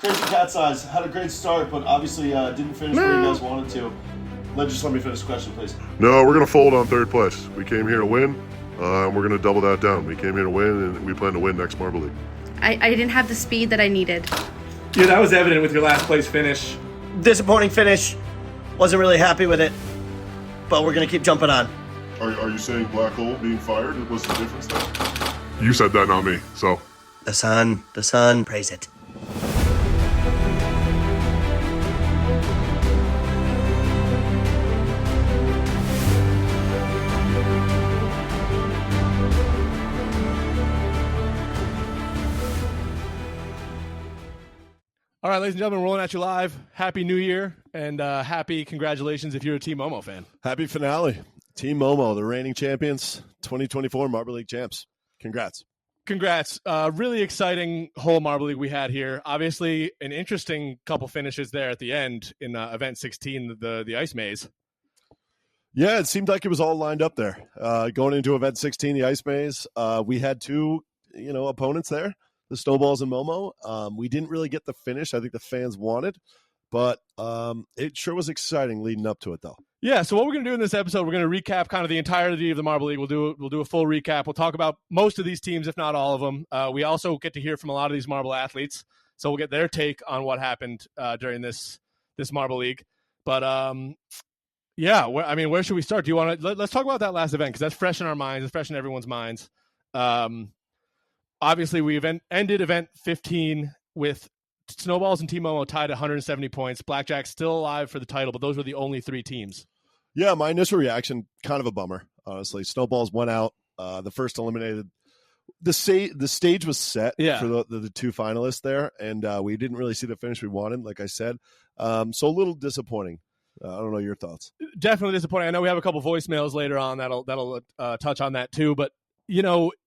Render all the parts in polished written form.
Crazy Cat's Eyes had a great start, but obviously didn't finish where you guys wanted to. Just let me finish the question, please. No, we're going to fold on third place. We came here to win, and we're going to double that down. We came here to win, and we plan to win next Marble League. I didn't have the speed that I needed. Yeah, that was evident with your last place finish. Disappointing finish. Wasn't really happy with it, but we're going to keep jumping on. Are you saying Black Hole being fired was the difference there? You said that, not me, so. The sun, praise it. All right, ladies and gentlemen, rolling at you live. Happy New Year, and happy congratulations if you're a Team Momo fan. Happy finale. Team Momo, the reigning champions, 2024 Marble League champs. Congrats. Congrats. Really exciting whole Marble League we had here. Obviously, an interesting couple finishes there at the end in Event 16, the Ice Maze. Yeah, it seemed like it was all lined up there. Going into Event 16, the Ice Maze, we had two, opponents there, the Snowballs and Momo. We didn't really get the finish I think the fans wanted, but it sure was exciting leading up to it, though. Yeah, so what we're going to do in this episode, we're going to recap kind of the entirety of the Marble League. We'll do a full recap. We'll talk about most of these teams, if not all of them. We also get to hear from a lot of these Marble athletes, so we'll get their take on what happened during this Marble League. But yeah, where should we start? Do you want to let's talk about that last event because that's fresh in our minds. It's fresh in everyone's minds. Obviously, we ended Event 15 with Snowballs and Team Momo tied at 170 points. Blackjacks still alive for the title, but those were the only three teams. Yeah, my initial reaction, kind of a bummer, honestly. Snowballs went out, the first eliminated. The stage was set for the two finalists there, and we didn't really see the finish we wanted, like I said. So a little disappointing. I don't know your thoughts. Definitely disappointing. I know we have a couple voicemails later on that'll touch on that too, but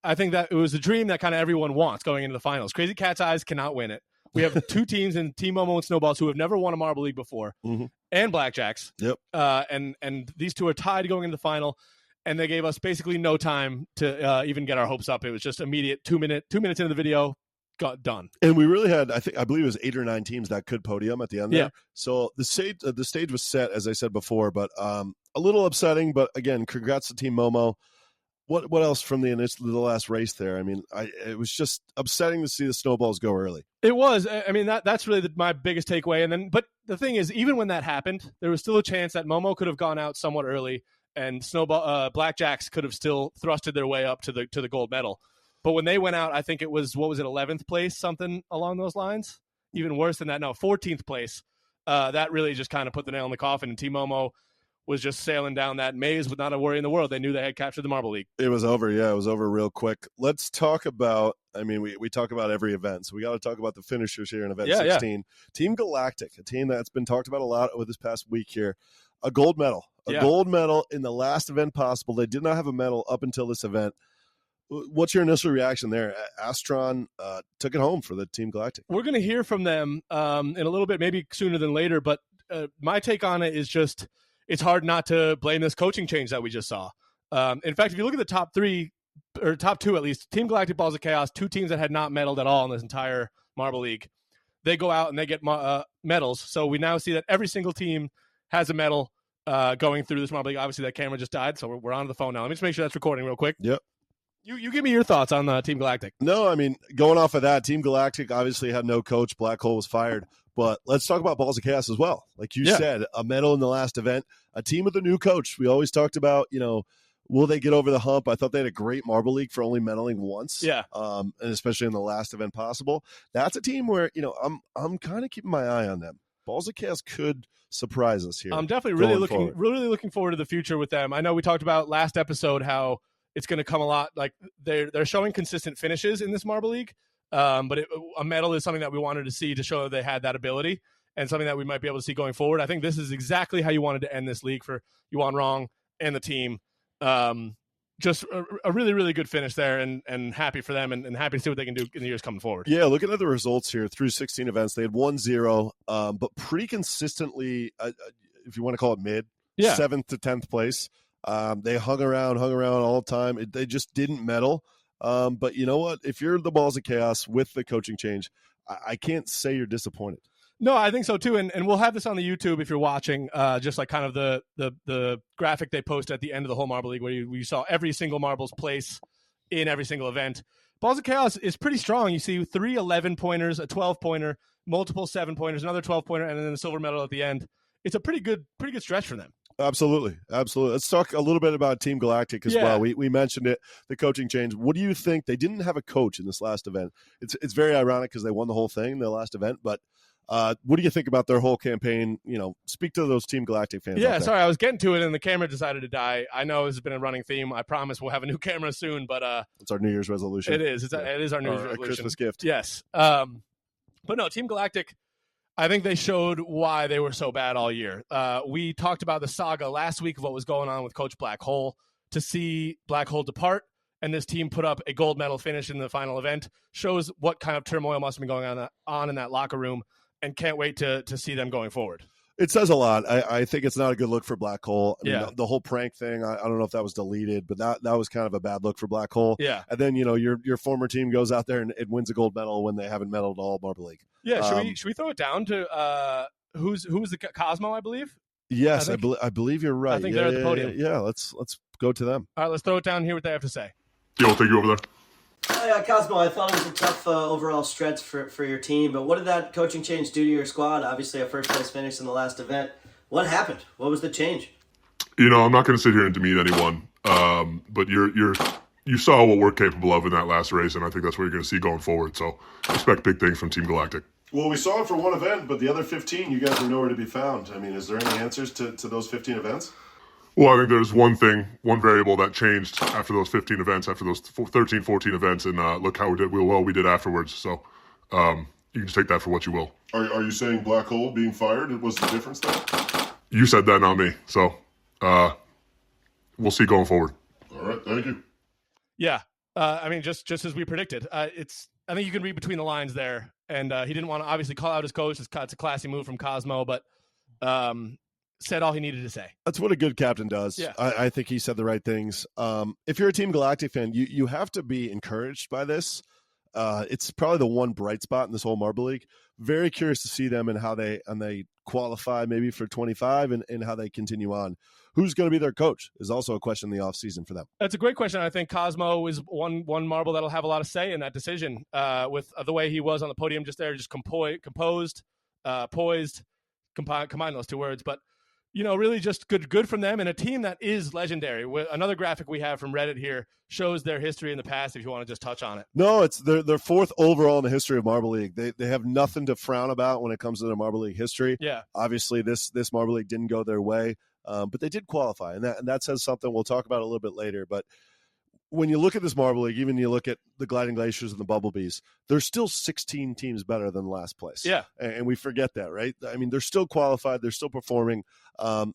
I think that it was a dream that kind of everyone wants going into the finals. Crazy Cat's Eyes cannot win it. We have two teams in Team Momo and Snowballs who have never won a Marble League before, and Blackjacks. Yep. And these two are tied going into the final, and they gave us basically no time to even get our hopes up. It was just immediate 2 minutes into the video, got done. And we really had, I believe it was 8 or 9 teams that could podium at the end there. Yeah. So the stage was set, as I said before, but a little upsetting. But again, congrats to Team Momo. What else from the last race there? I mean, it was just upsetting to see the Snowballs go early. It was. I mean, that's really my biggest takeaway. But the thing is, even when that happened, there was still a chance that Momo could have gone out somewhat early, and Blackjacks could have still thrusted their way up to the gold medal. But when they went out, I think it was 11th place, something along those lines. Even worse than that, no, 14th place. That really just kind of put the nail in the coffin. And Team Momo was just sailing down that maze with not a worry in the world. They knew they had captured the Marble League. It was over. Yeah, it was over real quick. Let's talk about, we talk about every event, so we got to talk about the finishers here in Event 16. Yeah. Team Galactic, a team that's been talked about a lot over this past week here. A gold medal. Gold medal in the last event possible. They did not have a medal up until this event. What's your initial reaction there? Astron took it home for the Team Galactic. We're going to hear from them in a little bit, maybe sooner than later, but my take on it is just it's hard not to blame this coaching change that we just saw. In fact, if you look at the top three, or top two at least, Team Galactic, Balls of Chaos, two teams that had not medaled at all in this entire Marble League, they go out and they get medals. So we now see that every single team has a medal going through this Marble League. Obviously, that camera just died, so we're on the phone now. Let me just make sure that's recording real quick. Yep. You give me your thoughts on Team Galactic. No, going off of that, Team Galactic obviously had no coach. Black Hole was fired. But let's talk about Balls of Chaos as well. Like you said, a medal in the last event, a team with a new coach. We always talked about, will they get over the hump? I thought they had a great Marble League for only medaling once. Yeah. And especially in the last event possible. That's a team where, I'm kind of keeping my eye on them. Balls of Chaos could surprise us here. I'm definitely really looking forward to the future with them. I know we talked about last episode how it's going to come a lot. Like they're showing consistent finishes in this Marble League. But a medal is something that we wanted to see to show that they had that ability and something that we might be able to see going forward. I think this is exactly how you wanted to end this league for Yuan Rong and the team. Just a really, really good finish there and happy for them and happy to see what they can do in the years coming forward. Yeah, looking at the results here through 16 events, they had 1-0, but pretty consistently, if you want to call it mid, 7th to 10th place. They hung around all the time. They just didn't medal. But you know what? If you're the Balls of Chaos with the coaching change, I can't say you're disappointed. No, I think so too, and we'll have this on the YouTube if you're watching. Just like kind of the graphic they post at the end of the whole Marble League, where you saw every single marbles place in every single event. Balls of Chaos is pretty strong. You see 3 11-pointers, a 12-pointer, multiple 7-pointers, another 12-pointer, and then a silver medal at the end. It's a pretty good stretch for them. Absolutely. Let's talk a little bit about Team Galactic as well. We mentioned it, the coaching change. What do you think? They didn't have a coach in this last event. It's very ironic because they won the whole thing in the last event, but what do you think about their whole campaign? Speak to those Team Galactic fans. Yeah, sorry, I was getting to it and the camera decided to die. I know this has been a running theme. I promise we'll have a new camera soon, but it's our New Year's resolution. It is. It is our New Year's resolution. A Christmas gift. Yes. But no, Team Galactic, I think they showed why they were so bad all year. We talked about the saga last week of what was going on with Coach Black Hole. To see Black Hole depart and this team put up a gold medal finish in the final event shows what kind of turmoil must have been going on in that locker room, and can't wait to see them going forward. It says a lot. I think it's not a good look for Black Hole. I mean, Yeah. the whole prank thing, I don't know if that was deleted, but that was kind of a bad look for Black Hole. Yeah. And then, your former team goes out there and it wins a gold medal when they haven't medaled all Marble League. Yeah, should we throw it down to who was the Cosmo, I believe? Yes, I believe you're right. I think they're at the podium. Yeah, let's go to them. All right, let's throw it down and hear what they have to say. Yo, take you over there. Yeah, Cosmo, I thought it was a tough overall stretch for your team, but what did that coaching change do to your squad? Obviously, a first-place finish in the last event. What happened? What was the change? I'm not going to sit here and demean anyone, but you saw what we're capable of in that last race, and I think that's what you're going to see going forward. So expect big things from Team Galactic. Well, we saw it for one event, but the other 15, you guys were nowhere to be found. I mean, is there any answers to those 15 events? Well, I think there's one variable that changed after those 15 events, after those 13, 14 events, and look how we did afterwards. So you can just take that for what you will. Are you saying Black Hole being fired was the difference there? You said that, not me. So we'll see going forward. All right, thank you. Yeah, I mean, just as we predicted, I think you can read between the lines there, and he didn't want to obviously call out his coach. It's a classy move from Cosmo, but said all he needed to say. That's what a good captain does. Yeah. I think he said the right things. If you're a Team Galactic fan, you have to be encouraged by this. It's probably the one bright spot in this whole Marble League. Very curious to see them and how they qualify maybe for 25 and how they continue on. Who's going to be their coach is also a question in the offseason for them. That's a great question. I think Cosmo is one marble that'll have a lot of say in that decision with the way he was on the podium just there, just composed, poised, combine those two words. But, really just good from them and a team that is legendary. Another graphic we have from Reddit here shows their history in the past if you want to just touch on it. No, it's their fourth overall in the history of Marble League. They have nothing to frown about when it comes to their Marble League history. Yeah. Obviously, this Marble League didn't go their way, but they did qualify, and that says something. We'll talk about it a little bit later, but when you look at this Marble League, even you look at the Gliding Glaciers and the Bumblebees, there's still 16 teams better than last place. Yeah. And we forget that, right? I mean, they're still qualified. They're still performing.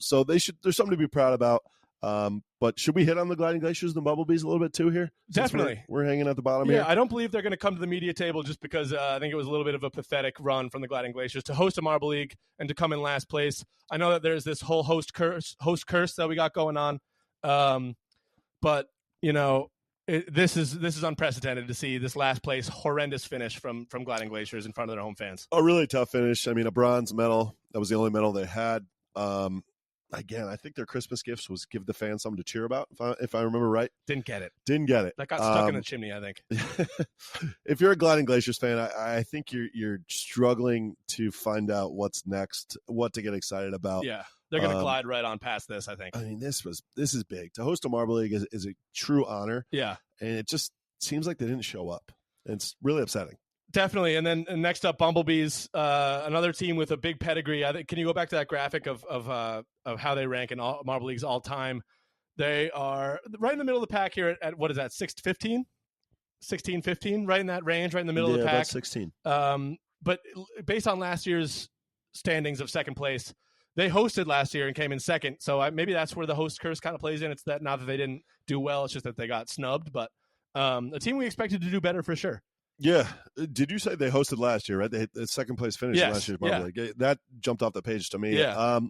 So there's something to be proud about. But should we hit on the Gliding Glaciers and the Bumblebees a little bit too here? Definitely. We're hanging at the bottom here. Yeah, I don't believe they're going to come to the media table just because I think it was a little bit of a pathetic run from the Gliding Glaciers to host a Marble League and to come in last place. I know that there's this whole host curse that we got going on. But, this is unprecedented to see this last place horrendous finish from Gliding Glaciers in front of their home fans. A really tough finish. I mean, a bronze medal. That was the only medal they had. Again, I think their Christmas gifts was give the fans something to cheer about, if I remember right. Didn't get it. That got stuck in the chimney, I think. If you're a Gliding Glaciers fan, I think you're struggling to find out what's next, what to get excited about. Yeah, they're going to glide right on past this, I think. I mean, this is big. To host a Marble League is a true honor. Yeah. And it just seems like they didn't show up. It's really upsetting. Definitely. And then next up, Bumblebees, another team with a big pedigree. I think, can you go back to that graphic of how they rank in all Marble Leagues all time? They are right in the middle of the pack here at what is that, 6-15? 16-15, right in that range, right in the middle of the pack. About 16. But based on last year's standings of second place, they hosted last year and came in second. So maybe that's where the host curse kind of plays in. It's that not that they didn't do well, it's just that they got snubbed. But a team we expected to do better for sure. Yeah. Did you say they hosted last year, right? They had the second place finish in last year's Marble League. That jumped off the page to me. Yeah.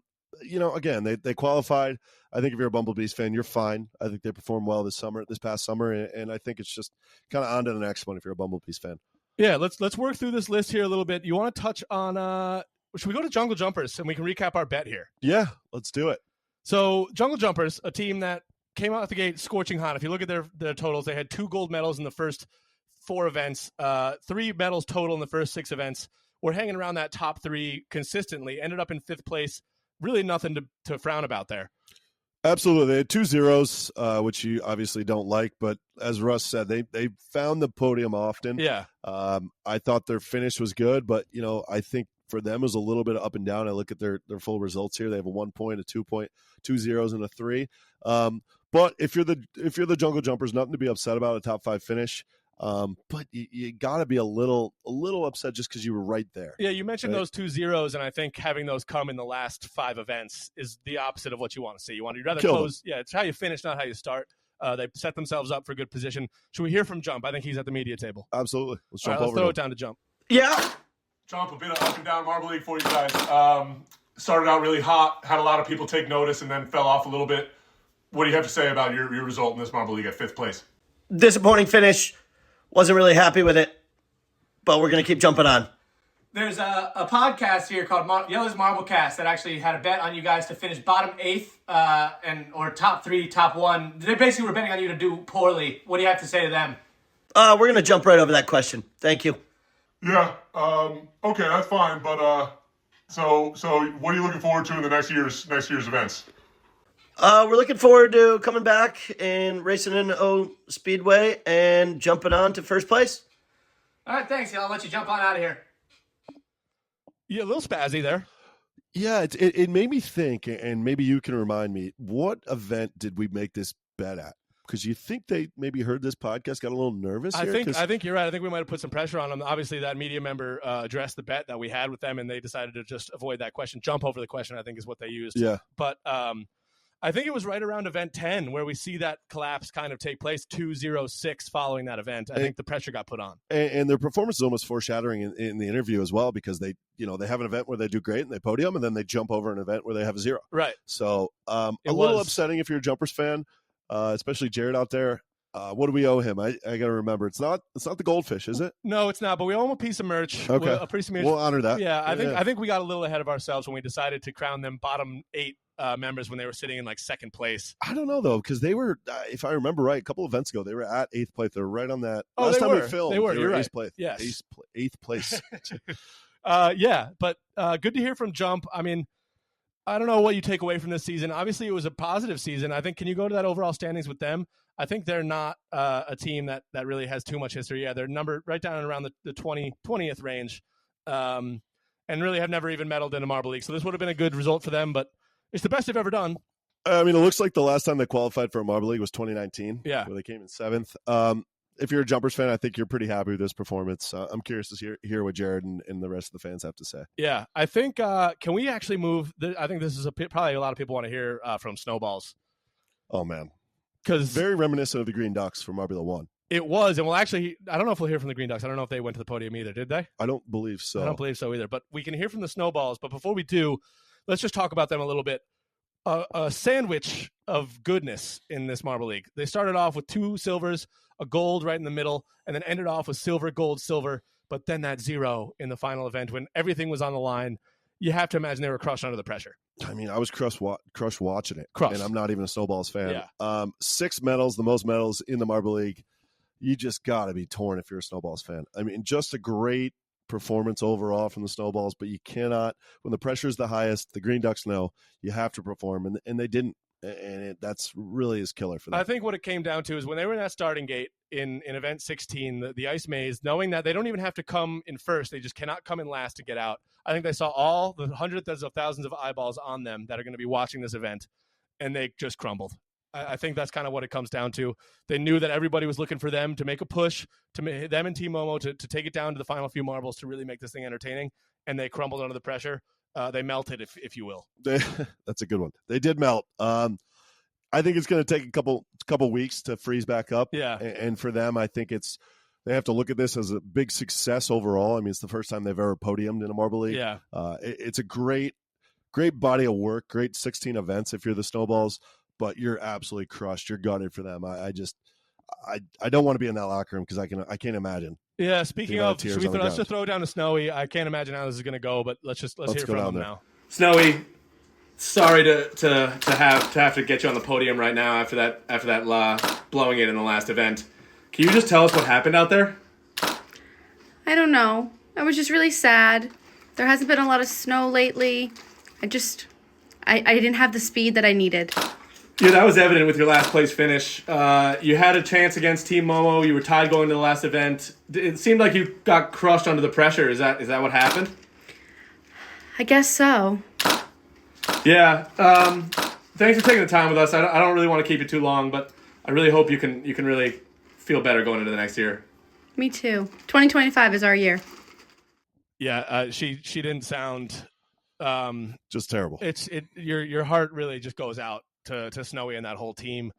Again, they qualified. I think if you're a Bumblebees fan, you're fine. I think they performed well this past summer, and I think it's just kind of on to the next one if you're a Bumblebees fan. Yeah, let's work through this list here a little bit. You want to touch on should we go to Jungle Jumpers and we can recap our bet here? Yeah, let's do it. So Jungle Jumpers, a team that came out the gate scorching hot. If you look at their totals, they had 2 gold medals in the first 4 events, 3 medals total in the first 6 events. We're hanging around that top 3 consistently. Ended up in 5th place. Really nothing to frown about there. Absolutely. They had 2 zeros, which you obviously don't like, but as Russ said, they found the podium often. Yeah. I thought their finish was good, but I think for them it was a little bit up and down. I look at their full results here. They have a 1 point, a 2 point, 2 zeros, and a 3. But if you're the Jungle Jumpers, nothing to be upset about a top 5 finish. But you got to be a little upset just because you were right there. Yeah, you mentioned those 2 zeros, and I think having those come in the last 5 events is the opposite of what you want to see. You'd rather close. Yeah, it's how you finish, not how you start. They set themselves up for good position. Should we hear from Jump? I think he's at the media table. Absolutely. Let's jump let's over. throw it down to Jump. Yeah. Jump, a bit of up and down Marble League for you guys. Started out really hot, had a lot of people take notice, and then fell off a little bit. What do you have to say about your result in this Marble League at 5th place? Disappointing finish. Wasn't really happy with it, but we're going to keep jumping on. There's a podcast here called Jelle's Marblecast that actually had a bet on you guys to finish bottom 8th or top 3, top 1. They basically were betting on you to do poorly. What do you have to say to them? We're going to jump right over that question. Thank you. Yeah. Okay, that's fine. But so what are you looking forward to in the next year's events? We're looking forward to coming back and racing in O Speedway and jumping on to first place. All right, thanks, Jelle. I'll let you jump on out of here. Yeah, a little spazzy there. Yeah, it made me think, and maybe you can remind me, what event did we make this bet at? Because you think they maybe heard this podcast, got a little nervous here? I think you're right. I think we might have put some pressure on them. Obviously, that media member addressed the bet that we had with them, and they decided to just avoid that question. Jump over the question, I think, is what they used. Yeah. But I think it was right around event 10 where we see that collapse kind of take place, 206 following that event. I think the pressure got put on. And their performance is almost foreshadowing in the interview as well, because they have an event where they do great and they podium, and then they jump over an event where they have a 0. Right. So little upsetting if you're a Jumpers fan, especially Jared out there. What do we owe him? I got to remember. It's not the goldfish, is it? No, it's not. But we owe him a piece of merch. Okay. A piece of merch. We'll honor that. Yeah, I think we got a little ahead of ourselves when we decided to crown them bottom 8 members when they were sitting in like 2nd place. I don't know though, because they were, if I remember right, a couple of events ago, they were at 8th place. They were right on that. Oh, last they time were. we filmed, They were. They You're were right. 8th place. Yes. 8th place. Yeah, but good to hear from Jump. I mean, I don't know what you take away from this season. Obviously, it was a positive season. I think, can you go to that overall standings with them? I think they're not a team that really has too much history. Yeah, they're numbered right down around the 20th range, and really have never even medaled in a Marble League. So this would have been a good result for them, but it's the best they've ever done. I mean, it looks like the last time they qualified for a Marble League was 2019. Yeah. Where they came in 7th. If you're a Jumpers fan, I think you're pretty happy with this performance. I'm curious to hear what Jared and the rest of the fans have to say. Yeah, I think, can we actually move? I think this is probably a lot of people want to hear from Snowballs. Oh, man. Because very reminiscent of the Green Ducks from Marbula 1. It was, and well, actually, I don't know if we'll hear from the Green Ducks. I don't know if they went to the podium either. Did they? I don't believe so. I don't believe so either. But we can hear from the Snowballs. But before we do, let's just talk about them a little bit. A sandwich of goodness in this Marble League. They started off with 2 silvers, a gold right in the middle, and then ended off with silver, gold, silver. But then that 0 in the final event when everything was on the line. You have to imagine they were crushed under the pressure. I mean, I was crushed watching it. Crushed. And I'm not even a Snowballs fan. Yeah. 6 medals, the most medals in the Marble League. You just got to be torn if you're a Snowballs fan. I mean, just a great performance overall from the Snowballs, but you cannot, when the pressure is the highest, the Green Ducks know you have to perform, and they didn't. And that's really is killer for them. I think what it came down to is when they were in that starting gate in event 16, the ice maze, knowing that they don't even have to come in first, they just cannot come in last to get out. I think they saw all the hundreds of thousands of eyeballs on them that are going to be watching this event, and they just crumbled. I think that's kind of what it comes down to. They knew that everybody was looking for them to make a push, to them and Team Momo to take it down to the final few marbles to really make this thing entertaining, and they crumbled under the pressure. They melted, if you will. That's a good one. They did melt. I think it's going to take a couple weeks to freeze back up. Yeah. And for them, I think they have to look at this as a big success overall. I mean, it's the first time they've ever podiumed in a Marble League. Yeah. It's a great body of work, great 16 events if you're the Snowballs, but you're absolutely crushed. You're gutted for them. I don't want to be in that locker room because I can't imagine. Yeah, speaking amount of, tears let's on the just ground. throw it down to Snowy. I can't imagine how this is going to go, but let's hear go from down him there. now. Snowy, sorry to have to get you on the podium right now after that blowing it in the last event. Can you just tell us what happened out there? I don't know. I was just really sad. There hasn't been a lot of snow lately. I didn't have the speed that I needed. Yeah, that was evident with your last place finish. You had a chance against Team Momo. You were tied going to the last event. It seemed like you got crushed under the pressure. Is that what happened? I guess so. Yeah. Thanks for taking the time with us. I don't really want to keep you too long, but I really hope you can really feel better going into the next year. Me too. 2025 is our year. Yeah, she didn't sound Just terrible. Your heart really just goes out to Snowy and that whole team.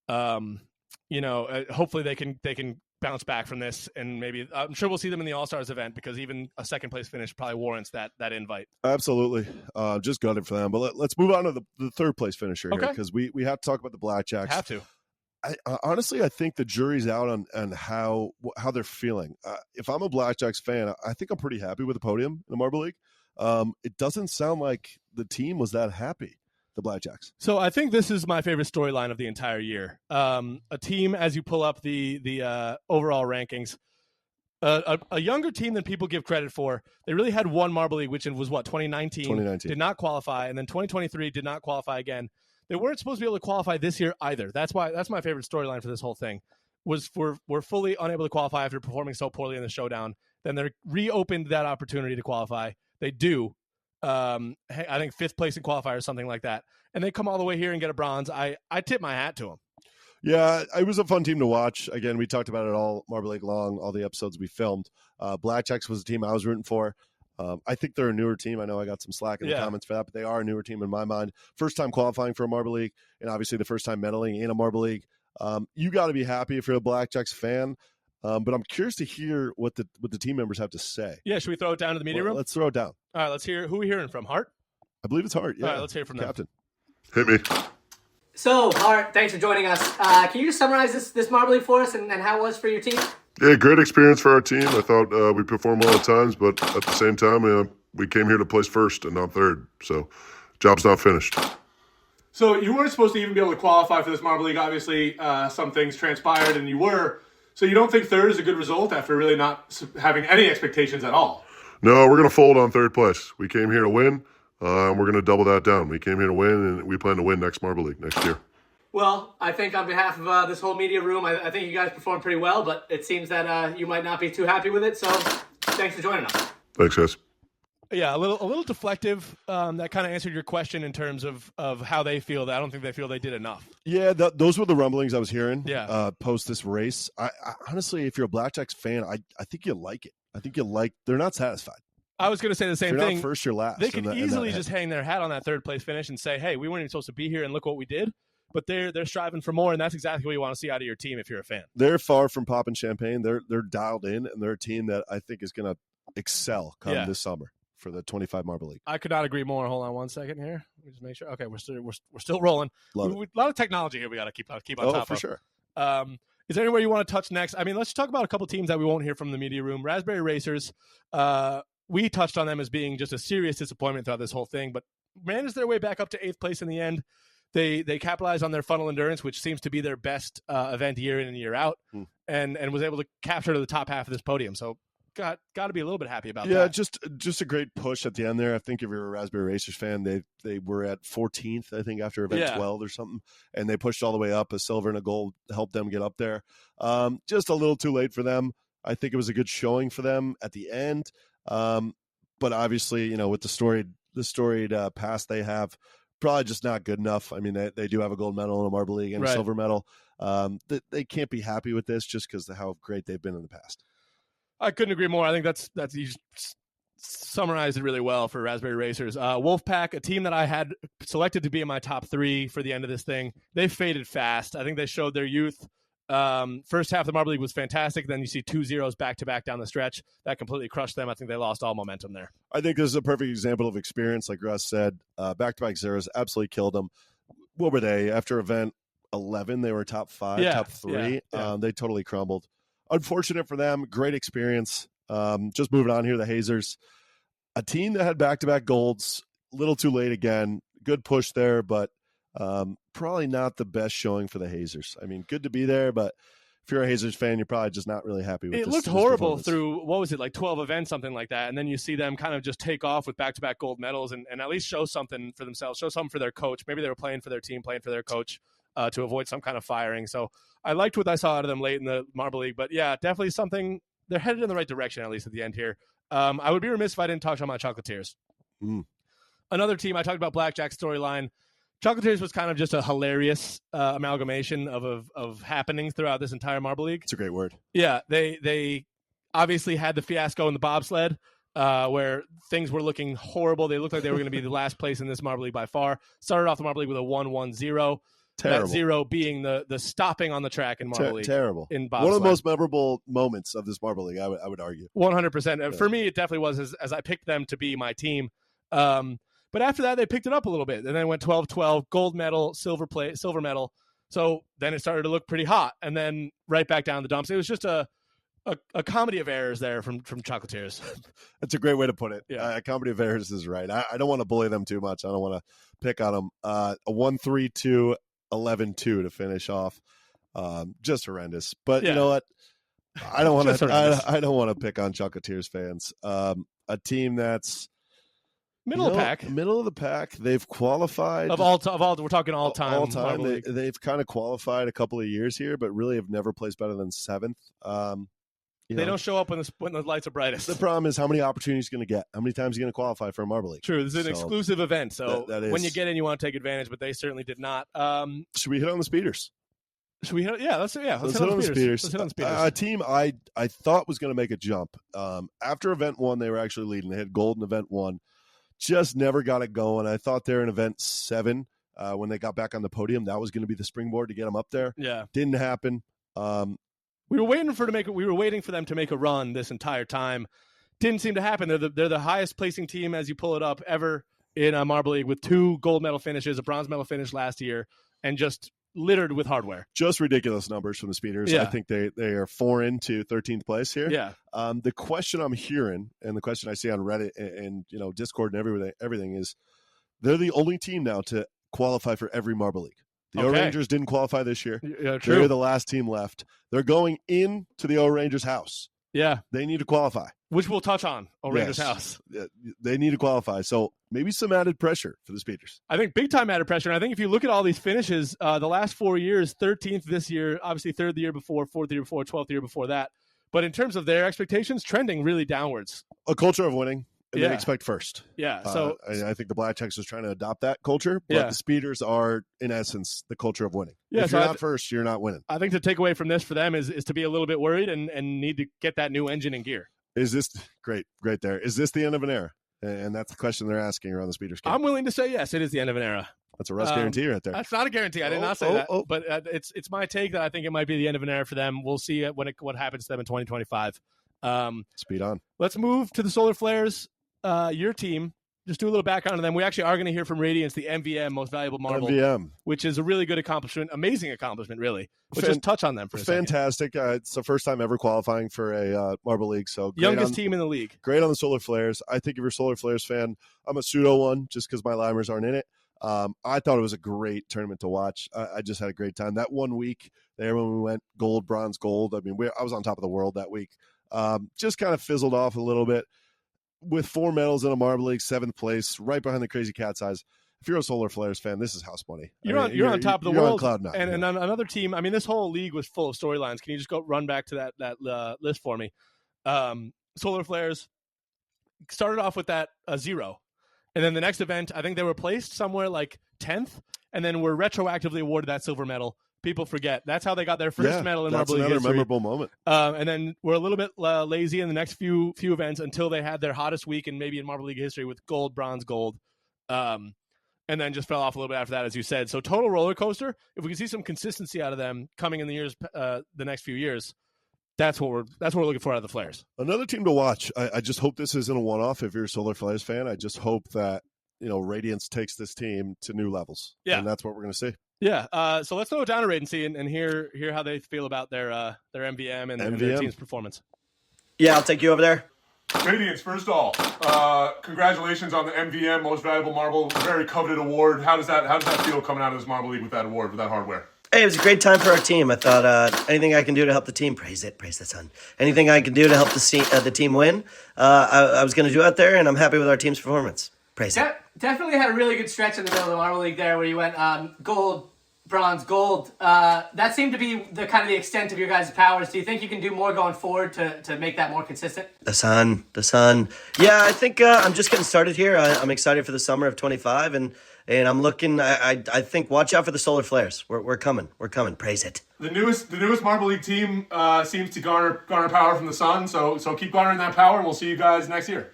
Hopefully they can bounce back from this, and maybe I'm sure we'll see them in the All-Stars event, because even a second place finish probably warrants that invite. Absolutely. Just gutted for them. But let's move on to the third place finisher here, Okay. because we have to talk about the Blackjacks. Have to. Honestly, I think the jury's out on how they're feeling. If I'm a Blackjacks fan, I think I'm pretty happy with the podium in the Marble League. It doesn't sound like the team was that happy, the Blackjacks. So I think this is my favorite storyline of the entire year. A team, as you pull up the overall rankings, a younger team than people give credit for. They really had one Marble League, which was 2019. 2019 did not qualify, and then 2023 did not qualify again. They weren't supposed to be able to qualify this year either. That's my favorite storyline for this whole thing. We're fully unable to qualify after performing so poorly in the showdown. Then they reopened that opportunity to qualify. They do. I think 5th place in qualifier or something like that. And they come all the way here and get a bronze. I tip my hat to them. Yeah, it was a fun team to watch. Again, we talked about it all Marble League long, all the episodes we filmed. Blackjacks was the team I was rooting for. I think they're a newer team. I know I got some slack in the comments for that, but they are a newer team in my mind. First time qualifying for a Marble League, and obviously the first time medaling in a Marble League. You got to be happy if you're a Blackjacks fan. But I'm curious to hear what the team members have to say. Yeah, should we throw it down to the media room? Let's throw it down. All right, let's hear. Who are we hearing from? Hart? I believe it's Hart. Yeah. All right, let's hear from them. Captain. Hit me. So, Hart, thanks for joining us. Can you just summarize this Marble League for us and how it was for your team? Yeah, great experience for our team. I thought we performed well at times, but at the same time, we came here to place first and not third. So, job's not finished. So you weren't supposed to even be able to qualify for this Marble League. Obviously, some things transpired, and you were. So you don't think third is a good result after really not having any expectations at all? No, we're going to fold on third place. We came here to win, and we're going to double that down. We came here to win, and we plan to win next Marble League next year. Well, I think on behalf of this whole media room, I think you guys performed pretty well, but it seems that you might not be too happy with it. So thanks for joining us. Thanks, guys. Yeah, a little deflective. That kind of answered your question in terms of how they feel. I don't think they feel they did enough. Yeah, those were the rumblings I was hearing. Yeah. Post this race, I honestly, if you're a Blackjacks fan, I think you like it. I think you like. They're not satisfied. I was going to say the same You're thing. Not first, you're last. They could easily just hang their hat on that third place finish and say, "Hey, we weren't even supposed to be here, and look what we did." But they're striving for more, and that's exactly what you want to see out of your team if you're a fan. They're far from popping champagne. They're dialed in, and they're a team that I think is going to excel come this summer for the 25 Marble League. I could not agree more. Hold on one second here. Let me just make sure. Okay, we're still rolling. A lot of technology here. We got to keep on top of. Oh, for sure. Is there anywhere you want to touch next? I mean, let's talk about a couple teams that we won't hear from the media room. Raspberry Racers. We touched on them as being just a serious disappointment throughout this whole thing, but managed their way back up to 8th place in the end. They capitalized on their funnel endurance, which seems to be their best event year in and year out, and was able to capture to the top half of this podium. So got to be a little bit happy about that. Yeah, just a great push at the end there. I think if you're a Raspberry Racers fan, they were at 14th, I think, after event 12 or something, and they pushed all the way up. A silver and a gold helped them get up there. Just a little too late for them. I think it was a good showing for them at the end. But obviously, with the storied past they have, probably just not good enough. I mean, they do have a gold medal in a Marble League and a silver medal. They can't be happy with this just because of how great they've been in the past. I couldn't agree more. I think that's you summarized it really well for Raspberry Racers. Wolfpack, a team that I had selected to be in my top 3 for the end of this thing, they faded fast. I think they showed their youth. First half of the Marble League was fantastic. Then you see 2 zeros back to back down the stretch. That completely crushed them. I think they lost all momentum there. I think this is a perfect example of experience. Like Russ said, back-to-back zeros absolutely killed them. What were they? After event 11, they were top 5, top 3. Yeah. They totally crumbled. unfortunate for them. Great experience. Just moving on here, the Hazers, a team that had back-to-back golds, a little too late again. Good push there, but probably not the best showing for the Hazers. I mean, good to be there, but if you're a Hazers fan, you're probably just not really happy with it. It looked horrible through, what was it, like 12 events, something like that. And then you see them kind of just take off with back-to-back gold medals and at least show something for themselves, show something for their coach. Maybe they were playing for their team, playing for their coach to avoid some kind of firing. So I liked what I saw out of them late in the Marble League. But yeah, definitely something. They're headed in the right direction, at least at the end here. I would be remiss if I didn't talk about Chocolatiers. Another team, I talked about Blackjacks storyline. Chocolatiers was kind of just a hilarious amalgamation of happenings throughout this entire Marble League. It's a great word. Yeah, they obviously had the fiasco in the bobsled where things were looking horrible. They looked like they were going to be the last place in this Marble League by far. Started off the Marble League with a 1-1-0. Terrible. That 0 being the stopping on the track in Marble League. Terrible. In bobsled. One of the most memorable moments of this Marble League, I would argue. 100%. Yeah. For me, it definitely was as I picked them to be my team. But after that, they picked it up a little bit. And then went 12-12, gold medal, silver medal. So then it started to look pretty hot. And then right back down the dumps. It was just a comedy of errors there from Chocolatiers. That's a great way to put it. Yeah. A comedy of errors is right. I don't want to bully them too much. I don't want to pick on them. A 1-3-2, 11-2 to finish off. Just horrendous. But you know what? I don't want to. I don't want to pick on Chocolatiers fans. A team that's middle of the pack. They've qualified of all. We're talking all time. All time. They've kind of qualified a couple of years here, but really have never placed better than 7th. They don't show up when the lights are brightest. The problem is how many opportunities you're going to get. How many times you're going to qualify for a Marble League. True. This is an exclusive event, so that is. When you get in, you want to take advantage, but they certainly did not. Should we hit on the speeders? Should we hit? Yeah, let's hit on the speeders. Let's hit on the speeders. A team I thought was going to make a jump. After event 1, they were actually leading. They had gold in event 1. Just never got it going. I thought they were in event 7 when they got back on the podium. That was going to be the springboard to get them up there. Yeah. Didn't happen. We were waiting for them to make a run this entire time. Didn't seem to happen. They're the highest placing team as you pull it up ever in a Marble League with 2 gold medal finishes, a bronze medal finish last year, and just littered with hardware. Just ridiculous numbers from the speeders. Yeah. I think they are 4 into 13th place here. Yeah. The question I'm hearing and the question I see on Reddit and Discord and everything is they're the only team now to qualify for every Marble League. The O-Rangers didn't qualify this year. Yeah, true. They're the last team left. They're going into the O-Rangers house. Yeah. They need to qualify. Which we'll touch on, O-Rangers house. They need to qualify. So maybe some added pressure for the speeders. I think big time added pressure. And I think if you look at all these finishes, the last 4 years, 13th this year, obviously 3rd the year before, 4th the year before, 12th the year before that. But in terms of their expectations, trending really downwards. A culture of winning. And they expect first. Yeah. So I think the Blackjacks is trying to adopt that culture, but the speeders are, in essence, the culture of winning. Yeah, if you're not first, you're not winning. I think the takeaway from this for them is to be a little bit worried and need to get that new engine in gear. Is this great there? Is this the end of an era? And that's the question they're asking around the speeders camp. I'm willing to say yes, it is the end of an era. That's a Russ guarantee right there. That's not a guarantee. I did not say that. But it's my take that I think it might be the end of an era for them. We'll see what happens to them in 2025. Speed on. Let's move to the Solar Flares. Your team, just do a little background on them. We actually are going to hear from Radiance, the MVM, Most Valuable Marble, which is a really good accomplishment, amazing accomplishment, really. Let's just touch on them for a second. Fantastic. It's the first time ever qualifying for a Marble League. So youngest team in the league. Great on the Solar Flares. I think if you're a Solar Flares fan, I'm a pseudo one just because my Limers aren't in it. I thought it was a great tournament to watch. I just had a great time. That 1 week there when we went gold, bronze, gold, I mean, I was on top of the world that week. Just kind of fizzled off a little bit. With 4 medals in a Marble League, 7th place, right behind the Crazy Cat's Eyes. If you're a Solar Flares fan, this is house money. You're on top of the world. On Cloud 9, and another team. I mean, this whole league was full of storylines. Can you just run back to that list for me? Solar Flares started off with that 0, and then the next event, I think they were placed somewhere like 10th, and then were retroactively awarded that silver medal. People forget. That's how they got their first medal in Marble League history. That's another memorable moment. And then we're a little bit lazy in the next few events until they had their hottest week and maybe in Marble League history with gold, bronze, gold. And then just fell off a little bit after that, as you said. So total roller coaster. If we can see some consistency out of them coming in the next few years, that's what we're looking for out of the Flares. Another team to watch. I just hope this isn't a one-off. If you're a Solar Flares fan, I just hope that Radiance takes this team to new levels. Yeah, and that's what we're going to see. Yeah. So let's throw it down to Raid and hear how they feel about their MVM and their team's performance. Yeah, I'll take you over there. Radiance, first off, congratulations on the MVM, Most Valuable Marble, very coveted award. How does that feel coming out of this Marble League with that award, with that hardware? Hey, it was a great time for our team. I thought anything I can do to help the team, praise the sun. Anything I can do to help the team win, I was going to do out there, and I'm happy with our team's performance. Praise it. Definitely had a really good stretch in the middle of the Marble League there, where you went gold, bronze, gold. That seemed to be the kind of the extent of your guys' powers. Do you think you can do more going forward to make that more consistent? The sun. Yeah, I think I'm just getting started here. I'm excited for the summer of 25, and I'm looking. I think watch out for the solar flares. We're coming. Praise it. The newest Marble League team seems to garner power from the sun. So keep garnering that power, and we'll see you guys next year.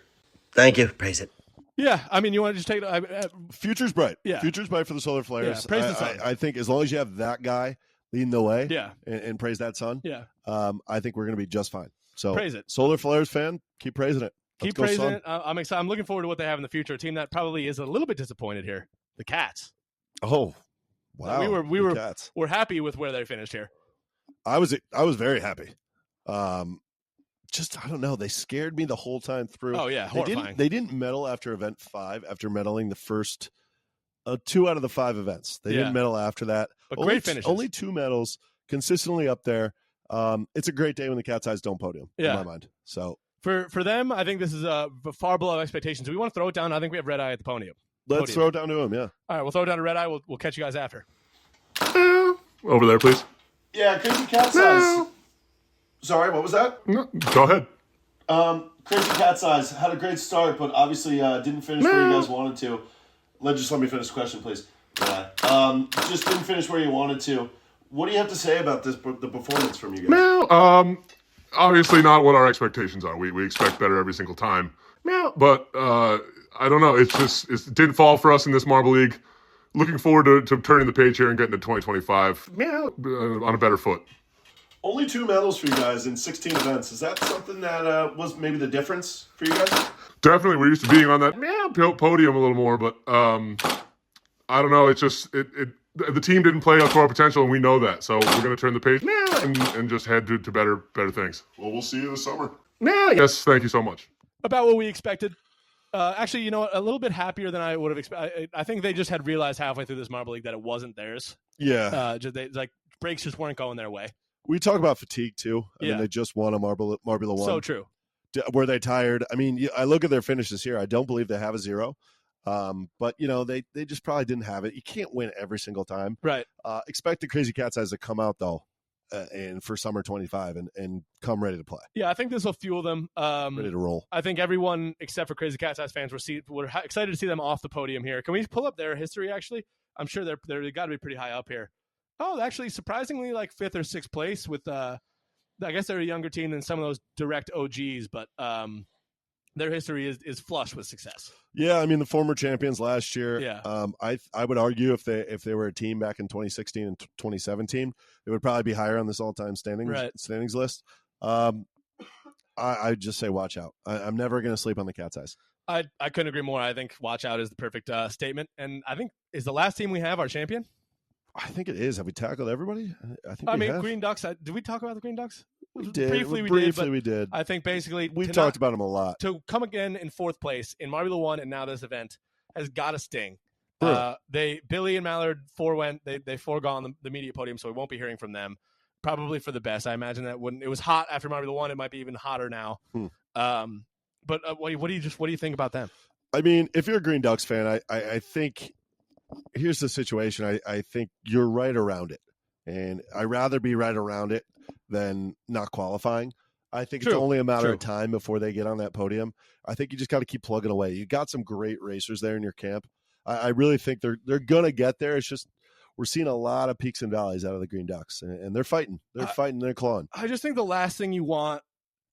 Thank you. Praise it. Yeah, I mean, you want to just take future's bright. Yeah, future's bright for the solar flares. Yeah, praise the sun. I think as long as you have that guy leading the way, yeah, and praise that sun, yeah, I think we're going to be just fine. So praise it, solar flares fan, keep praising it. Keep praising it. I'm excited. I'm looking forward to what they have in the future. A team that probably is a little bit disappointed here, the Cats. Oh, wow! We're happy with where they finished here. I was very happy. Just I don't know. They scared me the whole time through. Oh yeah, horrifying. They didn't medal after event 5 after medaling the first 2 out of the 5 events. They didn't medal after that. But great finishes. Only 2 medals, consistently up there. It's a great day when the Cat's Eyes don't podium. In my mind. So for them, I think this is far below expectations. We want to throw it down. I think we have Red Eye at the podium. Let's throw it down to him. Yeah. All right, we'll throw it down to Red Eye. We'll catch you guys after. Over there, please. Yeah, Crazy Cat's Eyes. Sorry, what was that? No, go ahead. Crazy Cat's Eyes had a great start, but obviously didn't finish where you guys wanted to. Just let me finish the question, please. Just didn't finish where you wanted to. What do you have to say about the performance from you guys? Obviously not what our expectations are. We expect better every single time. But I don't know. It didn't fall for us in this Marble League. Looking forward to turning the page here and getting to 2025 on a better foot. Only 2 medals for you guys in 16 events. Is that something that was maybe the difference for you guys? Definitely. We're used to being on that podium a little more, but I don't know. It's just the team didn't play up to our potential, and we know that. So we're going to turn the page and just head to better things. Well, we'll see you this summer. Yes, thank you so much. About what we expected. Actually, you know, a little bit happier than I would have expected. I think they just had realized halfway through this Marble League that it wasn't theirs. Yeah. Breaks just weren't going their way. We talk about fatigue too. I mean, they just won a Marbula 1. So true. Were they tired? I mean, I look at their finishes here. I don't believe they have a 0. But you know, they just probably didn't have it. You can't win every single time. Right. Expect the Crazy Cat's Eyes to come out though, and for summer 25 and come ready to play. Yeah, I think this will fuel them. Ready to roll. I think everyone except for Crazy Cat's Eyes fans were excited to see them off the podium here. Can we pull up their history? Actually, I'm sure they got to be pretty high up here. Oh, actually, surprisingly, like 5th or 6th place with. I guess they're a younger team than some of those direct OGs, but their history is flush with success. Yeah, I mean the former champions last year. Yeah. I would argue if they were a team back in 2016 and 2017, they would probably be higher on this all-time standings list. I just say watch out. I'm never going to sleep on the Cat's Eyes. I couldn't agree more. I think watch out is the perfect statement. And I think is the last team we have our champion. I think it is. Have we tackled everybody? I mean, Green Ducks. Did we talk about the Green Ducks? We did. Briefly, we did. I think basically we've talked about them a lot. To come again in 4th place in Marbula 1 and now this event has got to sting. Billy and Mallard they foregone the media podium, so we won't be hearing from them. Probably for the best. I imagine that when it was hot after Marbula 1, it might be even hotter now. But what do you think about them? I mean, if you're a Green Ducks fan, I think here's the situation. I think you're right around it, and I'd rather be right around it than not qualifying. I think it's only a matter of time before they get on that podium. I think you just got to keep plugging away. You got some great racers there in your camp. I really think they're gonna get there. It's just we're seeing a lot of peaks and valleys out of the Green Ducks, and they're fighting. They're fighting. They're clawing. I just think the last thing you want,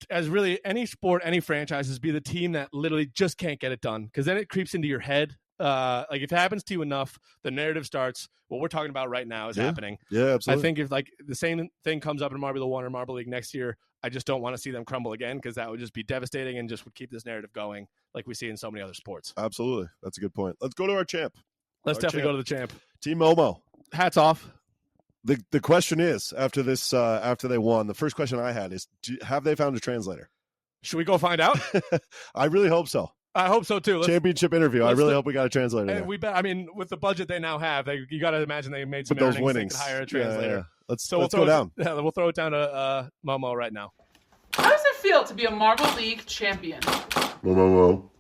as really any sport, any franchise, is be the team that literally just can't get it done, because then it creeps into your head. Like if it happens to you enough, the narrative starts. What we're talking about right now is happening. Yeah, absolutely. I think if like the same thing comes up in Marbula 1 or Marble League next year, I just don't want to see them crumble again, because that would just be devastating and just would keep this narrative going like we see in so many other sports. Absolutely. That's a good point. Let's go to our champ. Let's definitely go to the champ. Team Momo. hats off. The question is, after this, after they won, the first question I had is, have they found a translator? Should we go find out? I really hope so. I hope so too. Championship interview. I really hope we got a translator. And we bet. I mean, with the budget they now have, you got to imagine they made some with those earnings. winnings. They could hire a translator. Yeah. Let's go down. We'll throw it down to Momo right now. How does it feel to be a Marble League champion? Momo.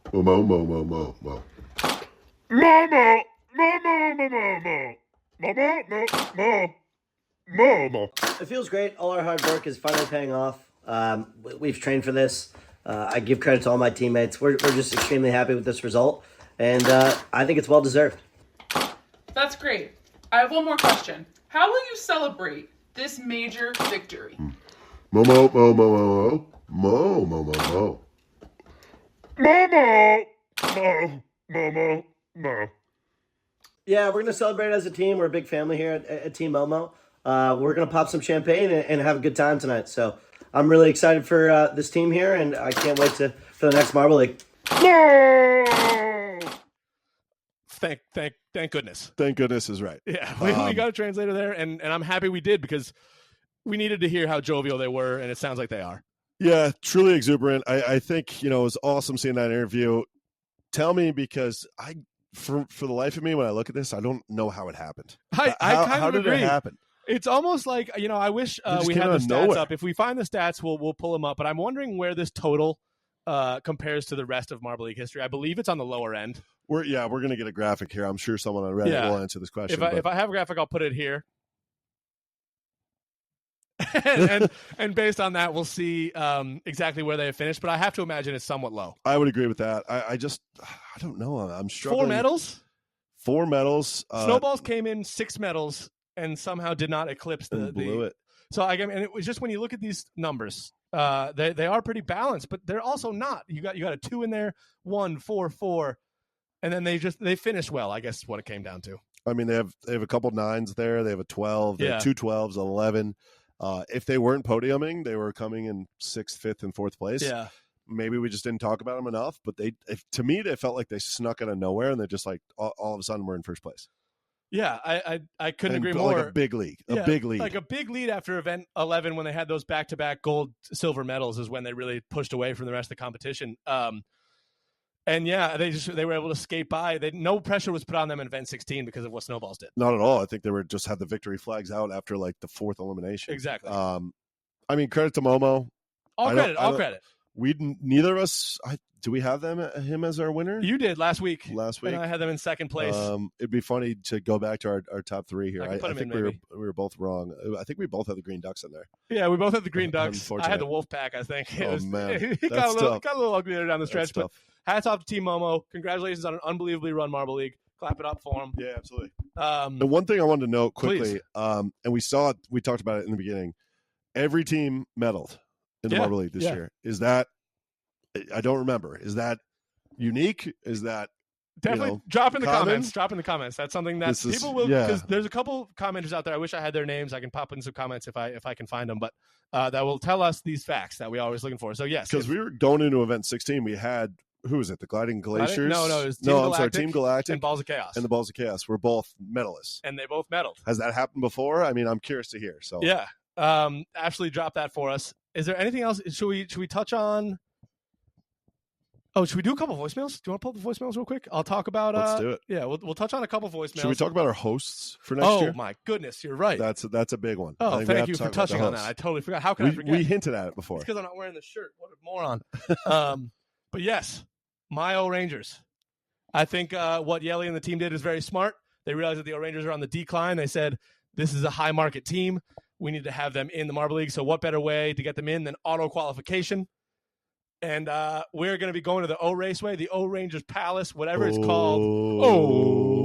It feels great. All our hard work is finally paying off. We've trained for this. I give credit to all my teammates. We're just extremely happy with this result, and I think it's well deserved. That's great. I have one more question. How will you celebrate this major victory? Momo. Yeah, we're gonna celebrate as a team. We're a big family here at Team Momo. We're gonna pop some champagne and have a good time tonight. So I'm really excited for this team here, and I can't wait for the next Marble League. Thank goodness. Thank goodness is right. Yeah, we got a translator there, and I'm happy we did because we needed to hear how jovial they were, and it sounds like they are. Yeah, truly exuberant. I think, it was awesome seeing that interview. Tell me, because for the life of me, when I look at this, I don't know how it happened. I kind how of did agree. it happen? It's almost like, I wish we had the stats up. If we find the stats, we'll pull them up. But I'm wondering where this total compares to the rest of Marble League history. I believe it's on the lower end. We're going to get a graphic here. I'm sure someone on Reddit will answer this question. If I have a graphic, I'll put it here. and based on that, we'll see exactly where they have finished. But I have to imagine it's somewhat low. I would agree with that. I don't know. I'm struggling. 4 medals? 4 medals. Snowballs came in 6 medals and somehow did not eclipse blew it. So and it was just when you look at these numbers, they are pretty balanced, but they're also not. You got a 2 in there, 1, 4, 4, and then they finish well. I guess is what it came down to. I mean, they have a couple 9s there. They have a 12. They have 2 12s, 11. If they weren't podiuming, they were coming in 6th, 5th, and 4th place. Yeah. Maybe we just didn't talk about them enough, but to me, they felt like they snuck out of nowhere, and they're just like all of a sudden we're in first place. Yeah, I couldn't agree more. Like a big league, big lead. Like a big lead after event 11 when they had those back-to-back gold, silver medals is when they really pushed away from the rest of the competition. And yeah, they were able to skate by. No pressure was put on them in event 16 because of what Snowballs did. Not at all. I think they were just had the victory flags out after like the 4th elimination. Exactly. I mean, credit to Momo. All credit. Neither of us. Do we have him as our winner? You did last week. And I had them in 2nd place. It'd be funny to go back to our top 3 here. I think we were both wrong. I think we both had the Green Ducks in there. Yeah, we both had the Green Ducks. I had the Wolfpack, I think. Man, it got a little ugly there down the stretch. But hats off to Team Momo. Congratulations on an unbelievably run Marble League. Clap it up for them. Yeah, absolutely. The one thing I wanted to note quickly, and we talked about it in the beginning. Every team medaled in the Marble League this year. Is that? I don't remember. Is that unique? Is that definitely drop in the common? comments? Drop in the comments. That's something that people will, because there's a couple commenters out there. I wish I had their names. I can pop in some comments if I can find them, but that will tell us these facts that we're always looking for. So yes, because we were going into event 16, we had who was it? The Gliding Glaciers? No, it was Team Galactic and Balls of Chaos. And the Balls of Chaos were both medalists, and they both medaled. Has that happened before? I mean, I'm curious to hear. So yeah, Ashley dropped that for us. Is there anything else? Should we touch on? Oh, should we do a couple voicemails? Do you want to pull up the voicemails real quick? I'll talk about. Let's do it. Yeah, we'll touch on a couple voicemails. Should we talk about our hosts for next year? Oh my goodness, you're right. That's a big one. Oh, thank you for touching on that. I totally forgot. How can I forget? We hinted at it before. It's because I'm not wearing the shirt. What a moron. But yes, my O Rangers. I think what Jelle and the team did is very smart. They realized that the O Rangers are on the decline. They said, this is a high market team. We need to have them in the Marble League. So what better way to get them in than auto qualification? And we're going to be going to the O Raceway, the O Rangers Palace, whatever it's called,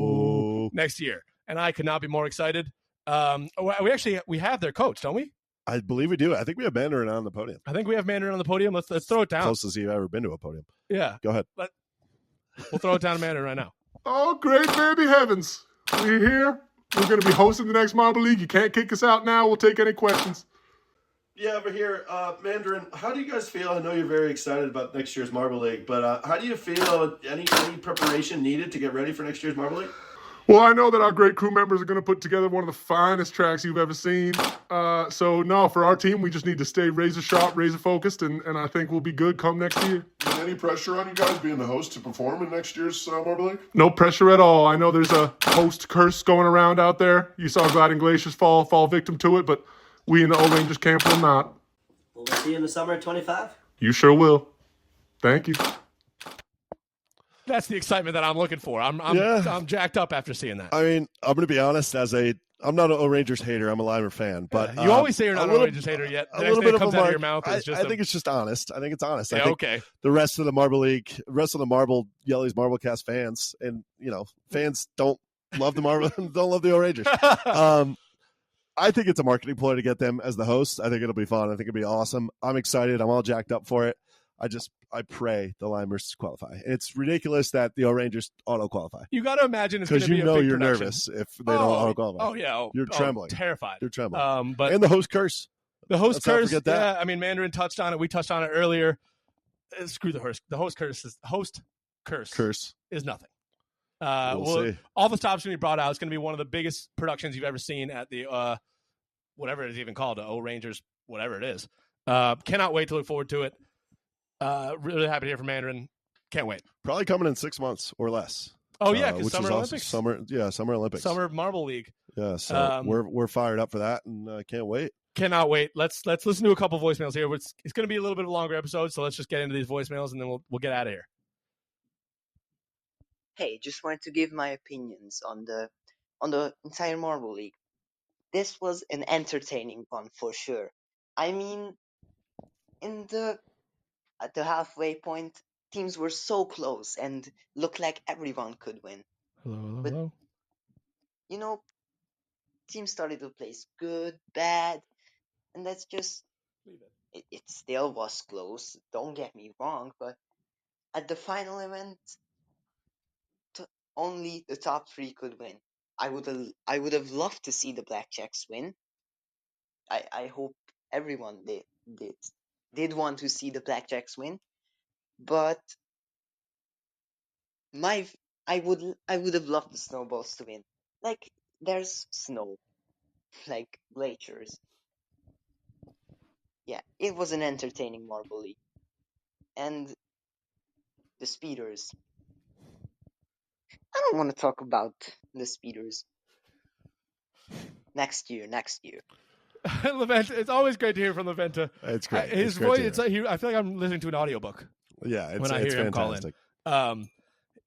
next year. And I could not be more excited. We have their coach, don't we? I believe we do. I think we have Mandarin on the podium. I think we have Mandarin on the podium. Let's throw it down. Closest you've ever been to a podium. Yeah. Go ahead. We'll throw it down to Mandarin right now. Oh, great baby heavens. We're here. We're going to be hosting the next Marble League. You can't kick us out now. We'll take any questions. Yeah, over here, Mandarin, how do you guys feel? I know you're very excited about next year's Marble League, but how do you feel? Any preparation needed to get ready for next year's Marble League? Well, I know that our great crew members are going to put together one of the finest tracks you've ever seen. So, no, for our team, we just need to stay razor sharp, razor focused, and I think we'll be good come next year. Any pressure on you guys being the host to perform in next year's Marble League? No pressure at all. I know there's a host curse going around out there. You saw Glaciers fall victim to it, but we in the O-Rangers camp will not. We'll see you in the summer of 25. You sure will. Thank you. That's the excitement that I'm looking for. I'm jacked up after seeing that. I mean, I'm going to be honest. I'm not an O-Rangers hater. I'm a Limer fan. But you always say you're not an O-Rangers hater yet. The next thing that comes out of your mouth is just. I think it's just honest. I think it's honest. Yeah, I think okay. The rest of the Marble League, Yelly's Marblecast fans, and fans don't love the don't love the O-Rangers. I think it's a marketing ploy to get them as the hosts. I think it'll be fun. I think it'll be awesome. I'm excited. I'm all jacked up for it. I pray the Limers qualify. It's ridiculous that the O-Rangers auto-qualify. You got to imagine it's going to be a big you're production. nervous if they don't auto-qualify. Oh, yeah. You're trembling. Terrified. You're trembling. But and the host curse. The host Let's not curse, forget that. yeah. I mean, Mandarin touched on it. We touched on it earlier. Screw the host. The host curse is nothing. We'll see. All the stops going to be brought out. It's going to be one of the biggest productions you've ever seen at the whatever it is even called, the O-Rangers, whatever it is. Cannot wait to look forward to it. Really happy to hear from Mandarin. Can't wait. Probably coming in 6 months or less. Oh yeah, because which Summer is Olympics. Awesome. Summer Olympics. Summer Marble League. Yeah, so we're fired up for that, and can't wait. Cannot wait. Let's listen to a couple voicemails here. It's going to be a little bit of a longer episode, so let's just get into these voicemails, and then we'll get out of here. Hey, just wanted to give my opinions on the entire Marble League. This was an entertaining one for sure. I mean, at the halfway point, teams were so close and looked like everyone could win. Hello. But, teams started to play good, bad, and that's just... It still was close, don't get me wrong, but at the final event, only the top 3 could win. I would have loved to see the Blackjacks win. I hope everyone did want to see the Blackjacks win, but I would have loved the Snowballs to win. Like, there's snow, like Glaciers. Yeah, it was an entertaining Marble League. And the Speeders. I don't want to talk about the Speeders. Next year. Levent, it's always great to hear from Leventa. It's great. His voice, I feel like I'm listening to an audiobook. Yeah, when I hear him call fantastic. in.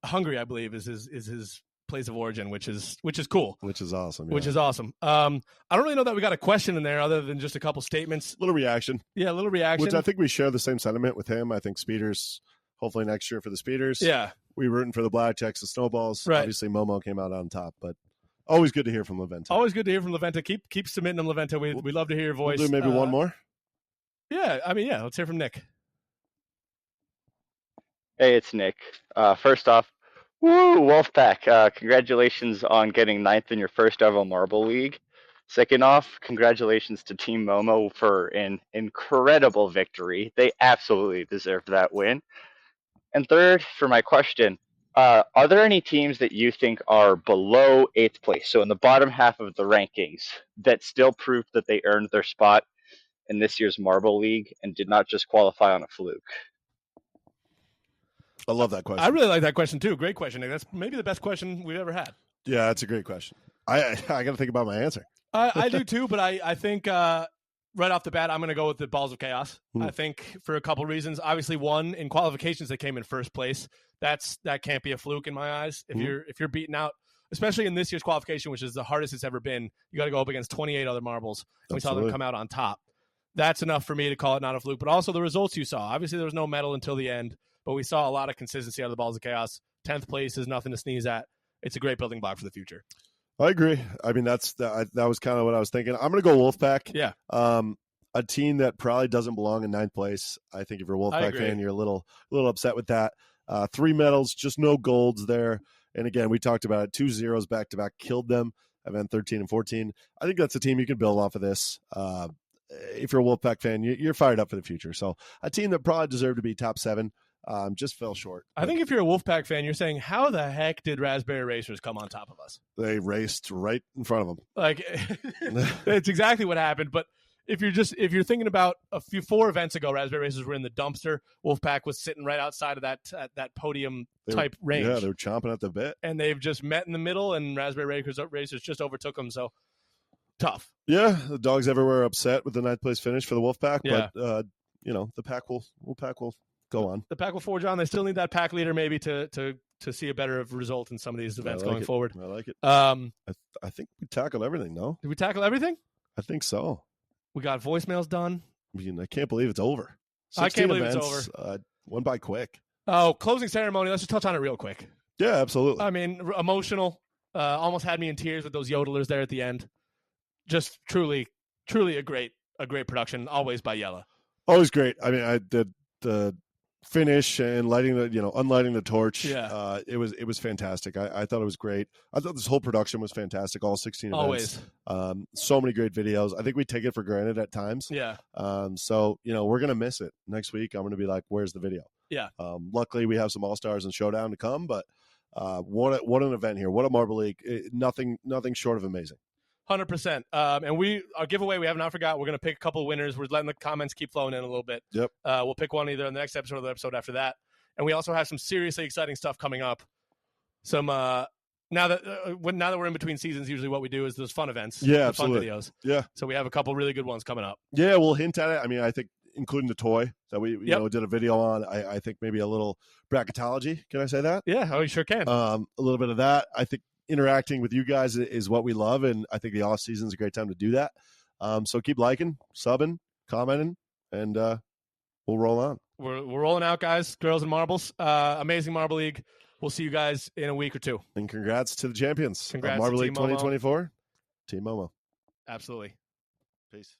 Hungary, I believe, is his place of origin, which is cool. Which is awesome. Yeah. Which is awesome. I don't really know that we got a question in there other than just a couple statements. Little reaction. Yeah, a little reaction. Which I think we share the same sentiment with him. I think Speeders, hopefully next year for the Speeders. Yeah. We rooting for the Blackjacks and Snowballs. Right. Obviously, Momo came out on top, but always good to hear from Leventa. Always good to hear from Leventa. Keep submitting them, Leventa. We love to hear your voice. We'll do maybe one more? Yeah, let's hear from Nick. Hey, it's Nick. First off, woo, Wolfpack. Congratulations on getting 9th in your first ever Marble League. Second off, congratulations to Team Momo for an incredible victory. They absolutely deserved that win. And third, for my question, are there any teams that you think are below 8th place, so in the bottom half of the rankings, that still proved that they earned their spot in this year's Marble League and did not just qualify on a fluke? I love that question. I really like that question too. Great question, Nick. That's maybe the best question we've ever had. Yeah, that's a great question. I got to think about my answer. I do too, but I think right off the bat, I'm going to go with the Balls of Chaos. I think for a couple reasons. Obviously, one, in qualifications, they came in first place. That can't be a fluke in my eyes. If you're beaten out, especially in this year's qualification, which is the hardest it's ever been, you got to go up against 28 other marbles. And we saw them come out on top. That's enough for me to call it not a fluke. But also the results you saw. Obviously, there was no medal until the end, but we saw a lot of consistency out of the Balls of Chaos. 10th place is nothing to sneeze at. It's a great building block for the future. I agree. I mean, that was kind of what I was thinking. I'm going to go Wolfpack. Yeah. A team that probably doesn't belong in 9th place. I think if you're a Wolfpack fan, you're a little upset with that. 3 medals, just no golds there. And again, we talked about it. 2 zeros back to back killed them. Event 13 and 14. I think that's a team you can build off of this. If you're a Wolfpack fan, you're fired up for the future. So a team that probably deserved to be top 7. Just fell short. I think if you're a Wolfpack fan, you're saying, how the heck did Raspberry Racers come on top of us? They raced right in front of them. Like, it's exactly what happened. But if you're thinking about 4 events ago, Raspberry Racers were in the dumpster. Wolfpack was sitting right outside of that podium type range. Yeah, they were chomping at the bit. And they've just met in the middle, and Raspberry Racers just overtook them. So tough. Yeah, the dogs everywhere are upset with the 9th place finish for the Wolfpack. Yeah. But the Wolfpack will go on. The pack will forge on. They still need that pack leader maybe to see a better result in some of these events going forward. I like it. I think we tackled everything. No, did we tackle everything? I think so. We got voicemails done. I mean, I can't believe it's over. I can't believe events, it's over. Went by quick. Oh, closing ceremony. Let's just touch on it real quick. Yeah, absolutely. I mean, emotional. Almost had me in tears with those yodelers there at the end. Just truly a great production. Always by Jelle. Always great. I mean, I did the finish and unlighting the torch. Yeah. It was fantastic. I thought it was great. I thought this whole production was fantastic. All 16 events. Always. So many great videos. I think we take it for granted at times. Yeah. So we're gonna miss it next week. I'm gonna be like, where's the video? Yeah. Luckily we have some All-Stars and Showdown to come, but what an event here. What a Marble League. Nothing short of amazing. 100%. And our giveaway, we have not forgot. We're going to pick a couple of winners. We're letting the comments keep flowing in a little bit. Yep. We'll pick one either in the next episode or the episode after that. And we also have some seriously exciting stuff coming up. Some now that we're in between seasons, usually what we do is those fun events. Yeah, absolutely. Fun videos. Yeah. So we have a couple really good ones coming up. Yeah, we'll hint at it. I mean, I think including the toy that we did a video on. I think maybe a little bracketology. Can I say that? Yeah, you sure can. A little bit of that. I think interacting with you guys is what we love, and I think the off season is a great time to do that. So keep liking, subbing, commenting, and we'll roll on. We're rolling out, guys, girls and marbles. Amazing Marble League. We'll see you guys in a week or two. And congrats to the champions. Congrats Marble to League Team Momo. 2024. Team Momo. Absolutely. Peace.